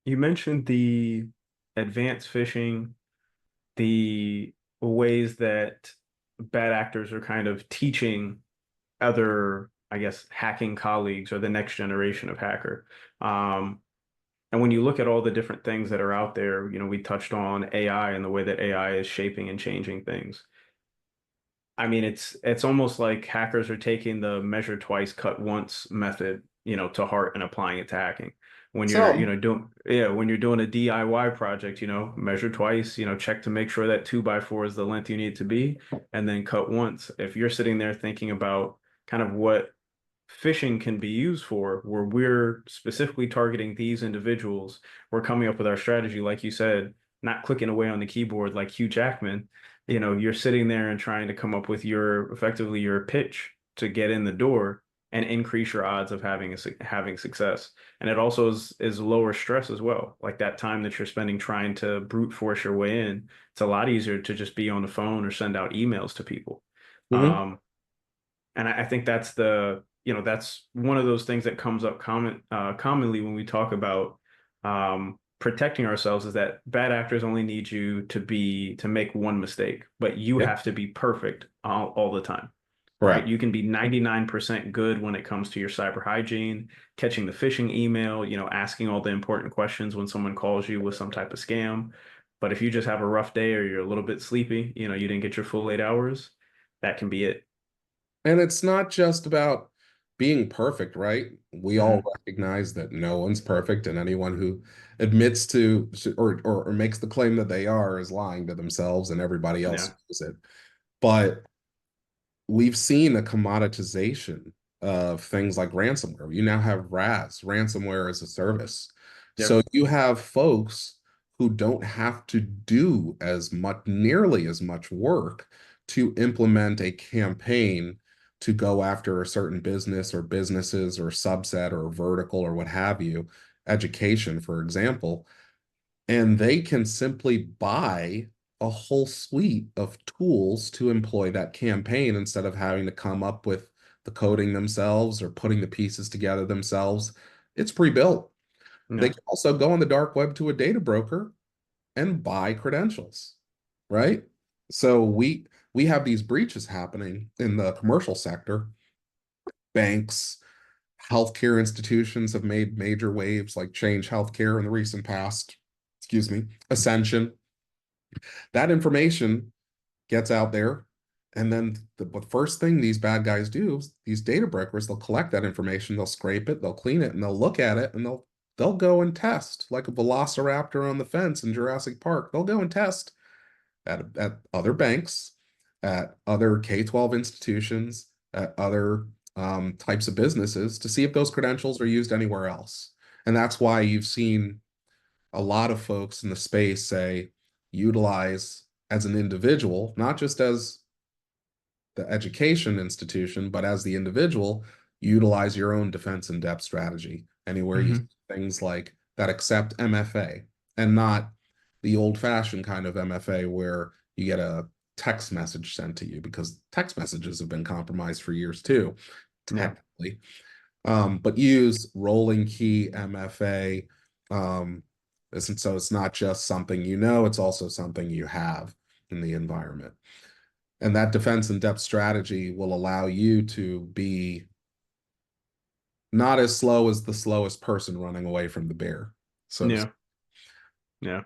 You mentioned the advanced phishing, the ways that bad actors are kind of teaching other, I guess, hacking colleagues or the next generation of hacker. Um, and when you look at all the different things that are out there, we touched on AI and the way that AI is shaping and changing things. I mean, it's almost like hackers are taking the measure twice, cut once method, to heart and applying it to hacking. When you're, Some. when you're doing a DIY project, measure twice, check to make sure that 2x4 is the length you need to be, and then cut once. If you're sitting there thinking about kind of what phishing can be used for, where we're specifically targeting these individuals, we're coming up with our strategy, like you said, not clicking away on the keyboard like Hugh Jackman. You're sitting there and trying to come up with your effectively your pitch to get in the door and increase your odds of having success. And it also is lower stress as well. Like that time that you're spending trying to brute force your way in, it's a lot easier to just be on the phone or send out emails to people. Mhm. Um, and I think that's one of those things that comes up commonly when we talk about protecting ourselves is that bad actors only need you to make one mistake, but you Yep. have to be perfect all the time, right? Correct. You can be 99% good when it comes to your cyber hygiene, catching the phishing email, asking all the important questions when someone calls you with some type of scam. But if you just have a rough day or you're a little bit sleepy, you didn't get your full 8 hours, that can be it. And it's not just about being perfect, right? We all Hmm. recognize that no one's perfect, and anyone who admits to or makes the claim that they are is lying to themselves, and everybody else Yeah. knows it. But we've seen a commoditization of things like ransomware. You now have RAS, ransomware as a service. So Yep. you have folks who don't have to do nearly as much work to implement a campaign to go after a certain business or businesses or subset or vertical or what have you, education, for example, and they can simply buy a whole suite of tools to employ that campaign instead of having to come up with the coding themselves or putting the pieces together themselves. It's pre-built. They Yeah. can also go on the dark web to a data broker and buy credentials, right? So we have these breaches happening in the commercial sector. Banks, healthcare institutions have made major waves like Change Healthcare in the recent past, excuse me, Ascension. That information gets out there, and then the first thing these bad guys do, these data brokers, they'll collect that information, they'll scrape it, they'll clean it, and they'll look at it, and they'll go and test like a velociraptor on the fence in Jurassic Park. They'll go and test at other banks, at other K-12 institutions, at other types of businesses to see if those credentials are used anywhere else. And that's why you've seen a lot of folks in the space say utilize as an individual, not just as the education institution, but as the individual, utilize your own defense in depth strategy. Anywhere you see Hmm. things like that accept MFA and not the old fashioned kind of MFA where you get a text message sent to you because text messages have been compromised for years too, Yeah. technically. But use rolling key MFA. Um, so it's not just something you know, it's also something you have in the environment. And that defense in depth strategy will allow you to be not as slow as the slowest person running away from the bear. So to Yeah. Yeah.